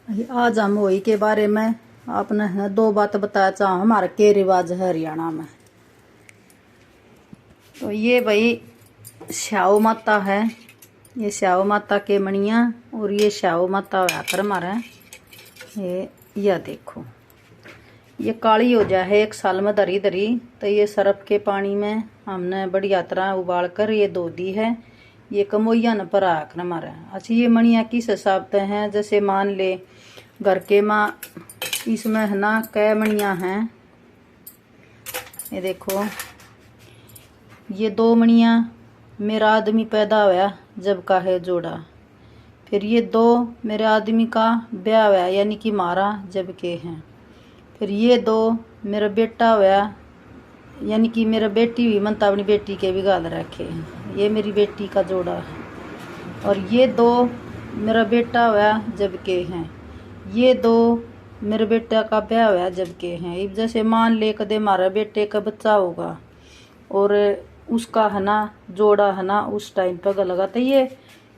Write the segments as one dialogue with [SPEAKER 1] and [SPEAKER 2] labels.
[SPEAKER 1] आज हम वही के बारे में आपने है दो बात बताया चाह हमारे के रिवाज है हरियाणा में। तो ये भाई श्याओ माता है, ये श्याओ माता के मणिया और ये श्याओ माता आकर हमारे ये यह देखो ये काली हो जाए है एक साल में धरी धरी। तो ये सरफ के पानी में हमने बड़ी यात्रा उबाल कर ये धो दी है। ये कमोइया न पर आकर हमारा अच्छा ये मणिया किस हिसाब से हैं, जैसे मान ले घर के माँ इसमें है ना कै मणिया हैं। ये देखो ये दो मणिया मेरा आदमी पैदा हुआ जब का है जोड़ा, फिर ये दो मेरे आदमी का ब्याह हुआ यानी कि मारा जब के हैं, फिर ये दो मेरा बेटा हुआ यानी कि मेरा बेटी भी मनता अपनी बेटी के भी गाल रखे हैं, ये मेरी बेटी का जोड़ा है। और ये दो मेरा बेटा हुआ जब के हैं, ये दो मेरे बेटा का ब्याह हुआ जब के हैं। जैसे मान ले कदे हमारा बेटे का बच्चा होगा और उसका है ना जोड़ा है ना उस टाइम पर लगा तो ये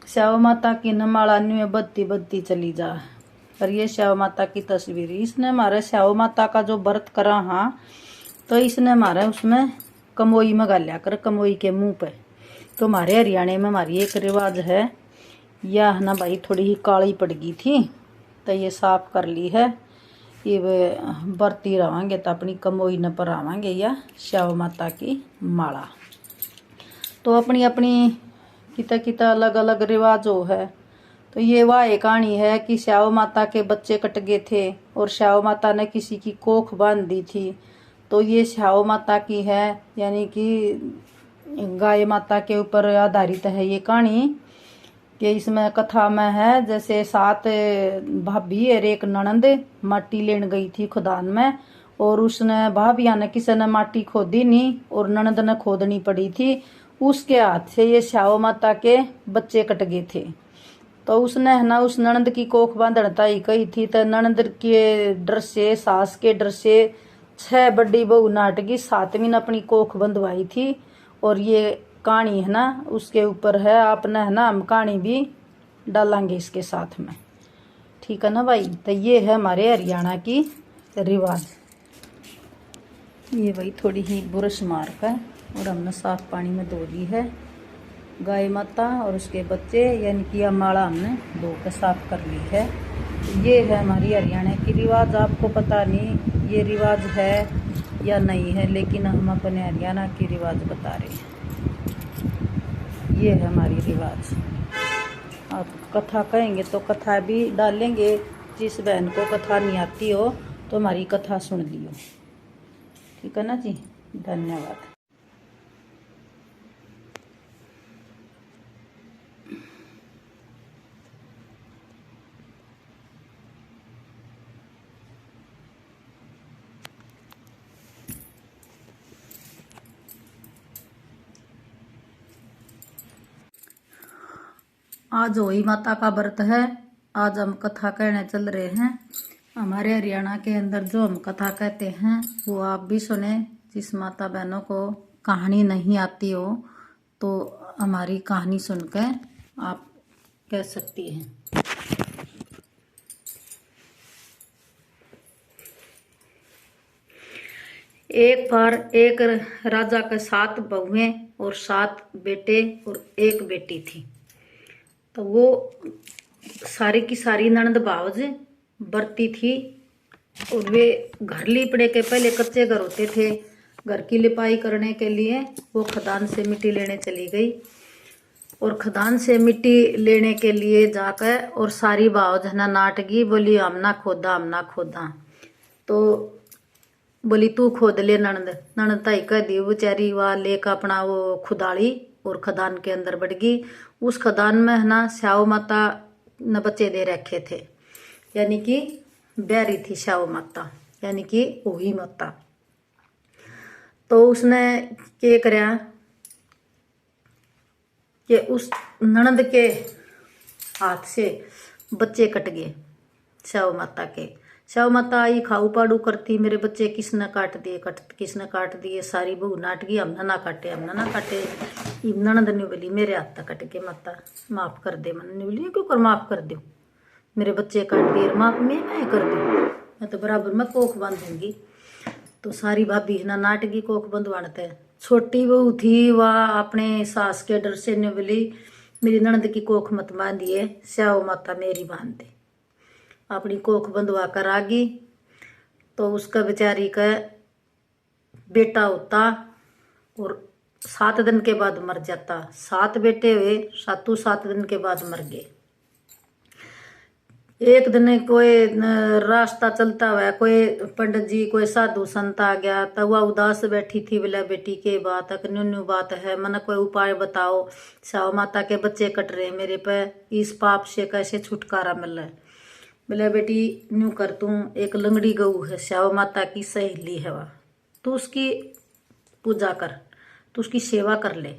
[SPEAKER 1] श्याओ माता की नमालानी में बत्ती बत्ती चली जा। और ये श्याओ माता की तस्वीर इसने हमारे श्याओ माता का जो व्रत करा हाँ तो इसने हमारे उसमें कमोई में गालिया कर कमोई के मुंह पे। तो हमारे हरियाणा में हमारी एक रिवाज है यह है ना भाई थोड़ी ही काली पड़ गई थी तो ये साफ कर ली है। ये बरती रवांगे तो अपनी कमोई न पर आवांगे या श्याओ माता की माला। तो अपनी अपनी किता किता अलग अलग रिवाज हो है। तो ये वह कहानी है कि श्याओ माता के बच्चे कट गए थे और श्याओ माता ने किसी की कोख बांध दी थी। तो ये श्याओ माता की है यानी कि गाय माता के ऊपर आधारित है ये कहानी। कि इसमें कथा में है जैसे 7 भाभी और एक ननंद माटी लेन गई थी खुदान में और उसने भाभिया ने किसी ने माटी खोदी नहीं और ननंद ने खोदनी पड़ी थी। उसके हाथ से ये श्याओ माता के बच्चे कट गए थे। तो उसने है ना उस ननंद की कोख बांधता ही कही थी। तो ननंद के डर से सास के डर से 6 बड़ी बहू नाटकी 7वीं ने अपनी कोख बंधवाई थी। और ये कहानी है ना उसके ऊपर है आपने है ना हम कहानी भी डालेंगे इसके साथ में, ठीक है ना भाई। तो ये है हमारे हरियाणा की रिवाज। ये भाई थोड़ी ही बुरश मार कर और हमने साफ पानी में धो ली है गाय माता और उसके बच्चे यानी कि यह माला हमने धो कर साफ कर ली है। ये है हमारी हरियाणा की रिवाज। आपको पता नहीं ये रिवाज है या नहीं है लेकिन हम अपने हरियाणा की रिवाज बता रहे हैं। ये है हमारी रिवाज। आप कथा कहेंगे तो कथा भी डालेंगे, जिस बहन को कथा नहीं आती हो तो हमारी कथा सुन लियो, ठीक है ना जी। धन्यवाद। आज होई माता का व्रत है। आज हम कथा कहने चल रहे हैं। हमारे हरियाणा के अंदर जो हम कथा कहते हैं वो आप भी सुने। जिस माता बहनों को कहानी नहीं आती हो तो हमारी कहानी सुनकर आप कह सकती हैं। एक बार एक राजा के 7 बहुएं और 7 बेटे और एक बेटी थी। तो वो सारी की सारी ननद भावज बरती थी और वे घर लिपड़े के पहले कच्चे घर होते थे। घर की लिपाई करने के लिए वो खदान से मिट्टी लेने चली गई और खदान से मिट्टी लेने के लिए जाकर और सारी भावज है ना नाटगी बोली हम ना खोदा। तो बोली तू खोद ले ननद। ननद ताई कह दी बेचारी वह लेकर अपना वो खुदाली और खदान के अंदर बढ़ गई। उस खदान में है ना श्याओ माता ने बच्चे दे रखे थे यानी कि ब्यारी थी श्याओ माता यानी कि ओही माता। तो उसने क्या करया कि उस ननद के हाथ से बच्चे कट गए श्याओ माता के। श्याओ माता आई खाऊ पाड़ू करती मेरे बच्चे किसने काट दिए। सारी बहू नाट गई हमने ना काटे। ननद ने बोली मेरे हाथ तक कट गए माता माफ कर दे। मन ने बोली क्यों कर माफ कर दो मेरे बच्चे काट दिए माँ मैं कर दूँ, मैं तो बराबर में कोख बांधूंगी। तो सारी भाभी है ना नाटकी कोख बंधवाते हैं। छोटी बहू थी वह अपने सास के डर से ने बोली मेरी ननद की कोख मत बांधिए, स्याओ माता मेरी बांध दे। अपनी कोख बंधवा कर आ गई। तो उसका बेचारी का बेटा होता और 7 दिन के बाद मर जाता। 7 बेटे हुए, 7 दिन के बाद मर गए। एक दिन कोई रास्ता चलता हुआ कोई पंडित जी कोई साधु संत आ गया, तो वह उदास बैठी थी। बोला बेटी के बात है न्यू न्यू बात है, मन कोई उपाय बताओ, स्याओ माता के बच्चे कट रहे मेरे पे, इस पाप से कैसे छुटकारा मिले। बोले बेटी न्यू कर, तू एक लंगड़ी गऊ है, स्याओ माता की सहेली है वह, तू उसकी पूजा कर, तू उसकी सेवा कर ले,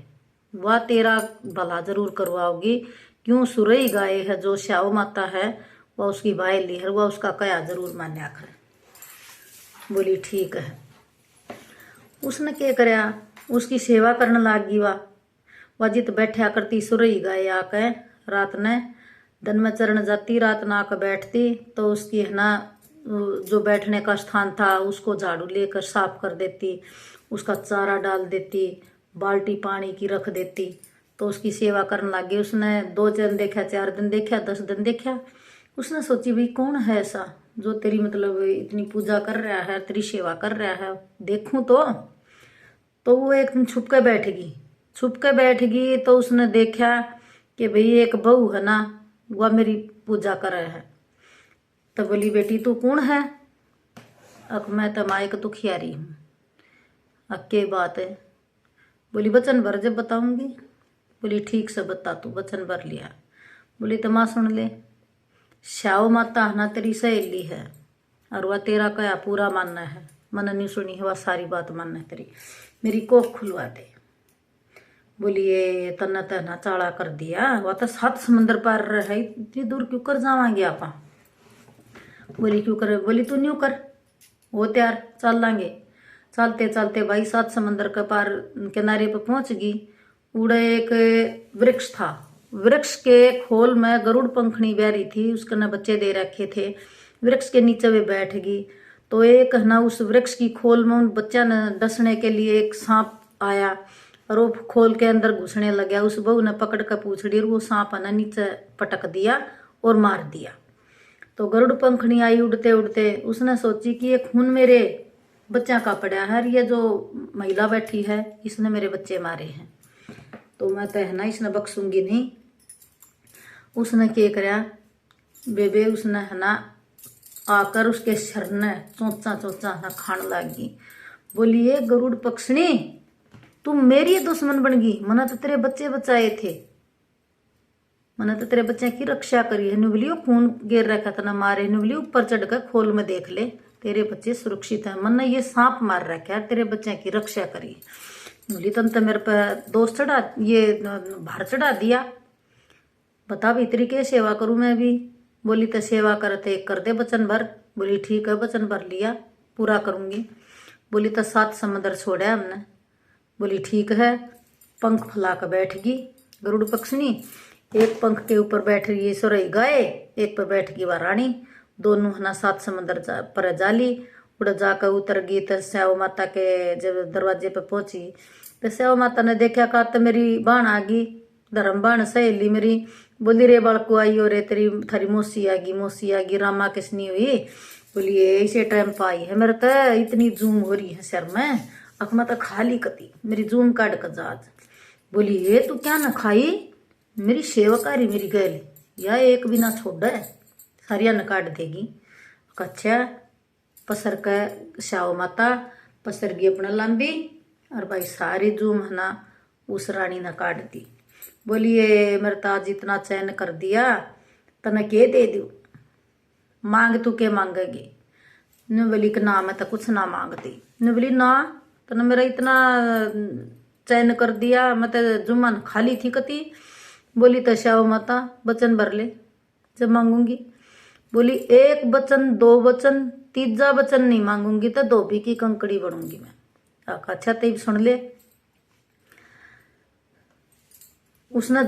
[SPEAKER 1] वह तेरा भला जरूर करवाओगी। क्यों सुरई गाय है जो स्याओ माता है वह उसकी बायली है, वह उसका कया जरूर मान्या कर। बोली ठीक है। उसने क्या करया, उसकी सेवा करने लागी। वह जित बैठा करती सुरई गाय आके रात ने दिन में चरण जाती, रात ना आकर बैठती। तो उसकी है ना जो बैठने का स्थान था उसको झाड़ू लेकर साफ कर देती, उसका चारा डाल देती, बाल्टी पानी की रख देती। तो उसकी सेवा करने लगी। उसने 2 दिन देखा, 4 दिन देखा, 10 दिन देखा। उसने सोची भाई कौन है ऐसा जो तेरी मतलब इतनी पूजा कर रहा है, तेरी सेवा कर रहा है, देखूं तो वो एक दिन छुप के बैठ गई। छुप के बैठ गई तो उसने देखा कि भाई एक बहू है ना वह मेरी पूजा कर रहा है। तो बोली बेटी तू कौन है? अक मैं तो मायक दुखियारी हूँ। अक्के बात है? बोली वचन भर जब बताऊंगी। बोली ठीक से बता, तू वचन भर लिया। बोली तो माँ सुन ले, स्याओ माता ना तेरी सहेली है और वह तेरा कया पूरा मानना है, मन नहीं सुनी है वह सारी बात मानना है तेरी, मेरी कोख खुलवा दे। बोली ये तना तना चाड़ा कर दिया, वह तो 7 समंदर पार रहे, इतनी दूर क्यों कर जावांगे आप? बोली क्यों करे? बोली तू न्यू कर, वो तैयार चल लांगे। चलते चलते भाई 7 समंदर के पार किनारे पर पहुंच गई। उड़े एक वृक्ष था, वृक्ष के खोल में गरुड़ पंखनी बैरी थी, उसके न बच्चे दे रखे थे। वृक्ष के नीचे वे बैठ गई। तो एक ना उस वृक्ष की खोल में उन बच्चा ने डसने के लिए एक सांप आया और वो खोल के अंदर घुसने लगा। उस बहू ने पकड़ कर पूछड़ी और वो सांप है ना नीचे पटक दिया और मार दिया। तो गरुड़ पंखनी आई उड़ते उड़ते, उसने सोची कि ये खून मेरे बच्चा का पड़ा है, ये जो महिला बैठी है इसने मेरे बच्चे मारे हैं, तो मैं तो है ना इसने बख्शूंगी नहीं। उसने क्या कराया बेबे, उसने है ना आकर उसके सर ने चोचा चोचा ना खाने लगी। बोली ये गरुड़ पक्षणी तुम मेरी दुश्मन बन गई, मैंने तो तेरे बच्चे बचाए थे, मैंने तो तेरे बच्चे की रक्षा करी है। नुबलियो खून गिर रखा था ना मारे, नुबली ऊपर चढ़कर खोल में देख ले तेरे बच्चे सुरक्षित है, मैंने ये सांप मार रखा है, तेरे बच्चे की रक्षा करी। नुबली तन तो मेरे पर दोस्त चढ़ा, ये भार चढ़ा दिया, बता भी तेरी क्या सेवा करूं मैं भी। बोली तो सेवा करते कर दे वचन भर। बोली ठीक है वचन भर लिया, पूरा करूंगी। बोली तो 7 समंदर छोड़ा हमने। बोली ठीक है। पंख फैला कर बैठ गई गरुड़ पक्षनी, एक पंख के ऊपर बैठ रही सुरई गाय, एक पर बैठ गई वह रानी। दोनों है ना 7 समंदर पर जाली उड़ जाकर उतर गई। तो स्याओ माता के जब दरवाजे पर पहुंची तो स्याओ माता ने देखा का तो मेरी बाण आ गई, धर्म बाण सहेली मेरी। बोली रे बालको आई हो रे, तेरी थारी मौसी आ गई, रामा किसनी हुई। बोली ऐसे टाइम पर आई है, मेरे तो इतनी जूम हो रही है सर में, अखमा तो खाली कती मेरी जूम काट कर जाज। बोली ये तू क्या न खाई, मेरी सेवकारी मेरी गैल या एक भी ना छोड़ है, सारिया न काट देगी। अच्छा पसर के स्याओ माता पसर गई अपना लंबी और भाई सारी जूम है ना उस रानी ने काट दी। बोलिए मेरे ताज इतना चैन कर दिया, तने के दे दू, मांग तू के मांगेगी। बोली कि ना मैं तो कुछ ना मांगती। बोली ना तने मेरा इतना चैन कर दिया, मैं तो जुम्मन खाली थी कती। बोली तो स्याओ माता वचन भर ले जब मांगूंगी। बोली 1 वचन 2 वचन 3जा वचन नहीं मांगूंगी तो धोबी की कंकड़ी बनूंगी मैं। अच्छा तब सुन ले। उसने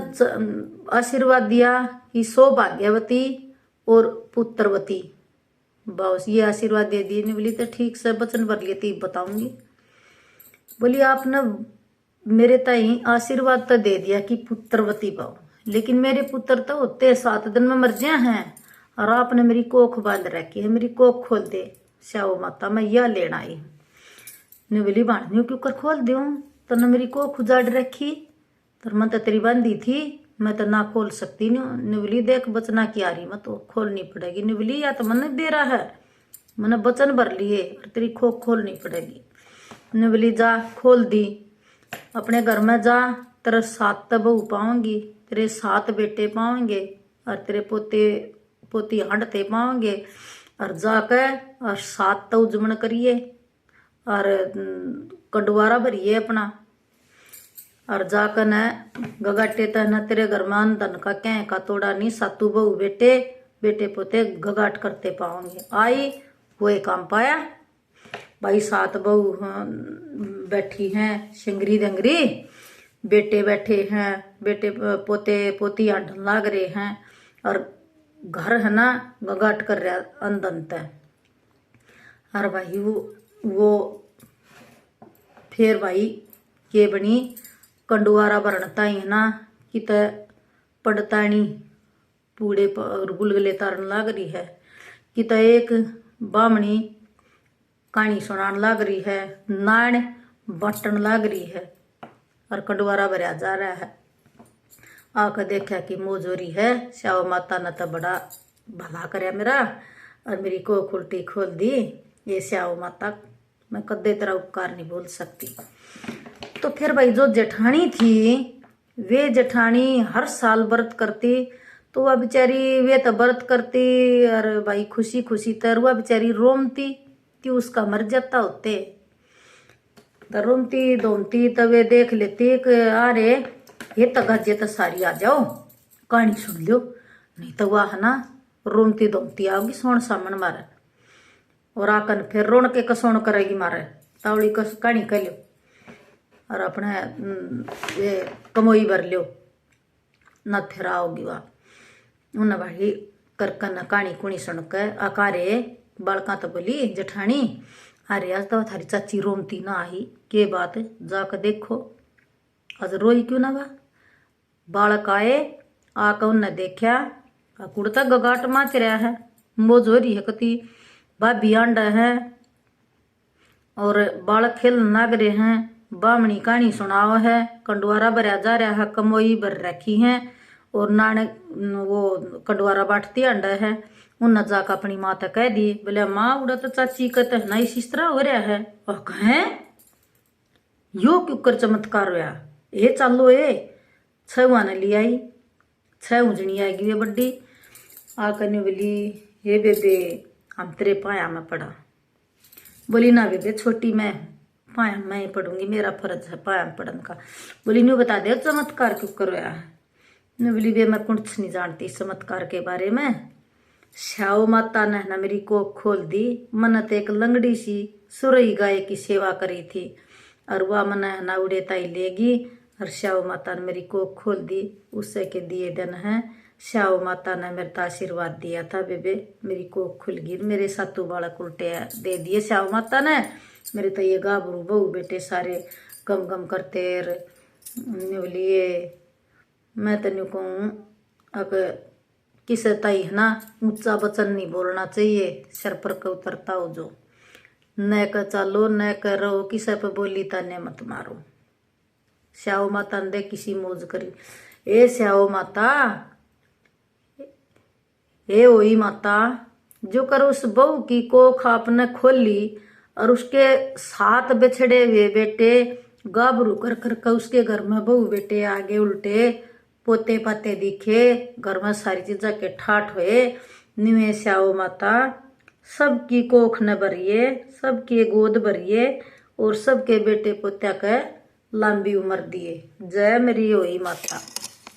[SPEAKER 1] आशीर्वाद दिया कि सौभाग्यवती और पुत्रवती बस ये आशीर्वाद दे दिए। नहीं बोली तो ठीक से वचन भर लिए तब बताऊंगी। बोली आपने मेरे ताई आशीर्वाद तो दे दिया कि पुत्रवती पाओ, लेकिन मेरे पुत्र तो होते 7 दिन में मर जाए हैं और आपने मेरी कोख बांध रखी है, मेरी कोख खोल दे श्याओ माता, मैं यह लेना आई। ने बोली बांधनी क्यों कर खोल दूं, तो न मेरी कोख उजाड़ रखी, तो मैं तो तेरी बांधी थी, मैं तो ना खोल सकती नहीं। निवली देख बचना की आ रही, मैं तो खोलनी पड़ेगी। निवली या तो मैंने दे रहा है, मैंने वचन भर लिए और तेरी खोख खोलनी पड़ेगी। निवली जा खोल दी, अपने घर में जा, तेरे 7 बहू पाऊंगी, तेरे 7 बेटे पाओगे और तेरे पोते पोती हंडते पाओगे, और जाकर और 7 तो उजमन करिए और कंडवारा भरिए अपना, और जाकर न गगाटे तहना तेरे घर में धन का क्या का तोड़ा नहीं, 7 बहू बेटे बेटे पोते गगाट करते पाओगे। आई वो काम पाया भाई, 7 बहू बैठी हैं सिंगरी दंगरी, बेटे बैठे हैं, बेटे पोते पोती आंटन लाग रहे हैं, और घर है ना गगाट कर रहा अंदंत है। और भाई वो फिर भाई के बनी कंडुआरा भरनता ही है ना कि त पड़तानी पूड़े गुलगुले तारन लाग रही है, कि त एक बामणी कहानी सुनान लाग रही है, नान बटन लाग रही है, और कंडवारा भरया जा रहा है। आकर देखा कि मोजोरी है, श्याओ माता ने तो बड़ा भला करया मेरा, और मेरी कोख उल्टी खोल दी। ये श्याओ माता मैं कदे तेरा उपकार नहीं बोल सकती। तो फिर भाई जो जेठानी थी, वे जेठानी हर साल व्रत करती, तो वह बेचारी वे तो व्रत करती और भाई खुशी खुशी तर वह बेचारी रोमती कि उसका मर जाता होते, तो रोमती धोमती तब वे देख लेती कि अरे ये तगाजे तो सारी आ जाओ कहानी सुन लो, नहीं तो वह है ना रोमती धोमती आओगी सोन सामन मारे, और आकन फिर रोन के कसोन करेगी मारे, तावड़ी कस कहानी कर लो और अपने ये कमोई भर लो न फिर आओगी वह। उन्हें भाई करकन कहानी कुणी सुन के अकारे बालका तो बोली जेठानी अरे आज तो थारी चाची रोमती ना आई, के बात जाकर देखो आज रोई क्यों ना बा। बालक आए आकर उनने देखा कुड़ता गगाट माच रहा है, मोज हो रही है कति भाभी आंडा है, और बालक खेल नाग रहे हैं, बामणी कहानी सुनाओ है, कंडवारा भरया जा रहा है, कमोई भर रखी है, और नाने वो कंडवारा बांटती अंडा है। उन जाकर अपनी माँ तक कह दी, बोले माँ उड़ा तो चाची कहते है ना इस तरह हो रहा है, और कहें यो क्यों कर चमत्कार हुआ, ये चालो ये 6 ने ले आई, 6 उजनी आएगी वे बड्डी आकर ने बोली ये बेबे हम तेरे पाया में पड़ा। बोली ना बेबे छोटी मैं पाया मैं पढ़ूंगी, मेरा फर्ज है पाया में पढ़ने का। बोली न्यू बता दे चमत्कार क्यों कर रहा है। ने बोली बे मैं कुछ नहीं जानती चमत्कार के बारे में, श्याओ माता ने ना मेरी कोख खोल दी, मन तो एक लंगड़ी सी सुरई गाय की सेवा करी थी, और वह मन ना उड़े ताई लेगी, और श्याओ माता ने मेरी कोख खोल दी, उससे के दिए दिन है श्याओ माता ने मेरे आशीर्वाद दिया था बेबे, मेरी कोख खुल गई, मेरे 7 बालक उल्टे दे दिए श्याओ माता ने, मेरे तो ये गाभरू बहू बेटे सारे गम गम करते बोलिए। मैं तो न्यू कहूँ अब किसे ताई है ना ऊंचा वचन नहीं बोलना चाहिए, सिर पर का उतरता हो जो, न का चालो न कर रहो, किसे पे बोली ताने मत मारो। श्याओ माता ने किसी मौज करी, ए श्याओ माता ए ओई माता जो कर उस बहू की कोख आपने खोली, और उसके 7 बिछड़े हुए बेटे गाभरू कर कर उसके घर में बहू बेटे आगे उल्टे पोते पाते दिखे, घर में सारी चीजा के ठाठ हुए, निवे श्याओ माता सबकी कोख न भरिए, सबकी गोद भरिए, और सबके बेटे पोत्या के लंबी उम्र दिए। जय मेरी होई माता।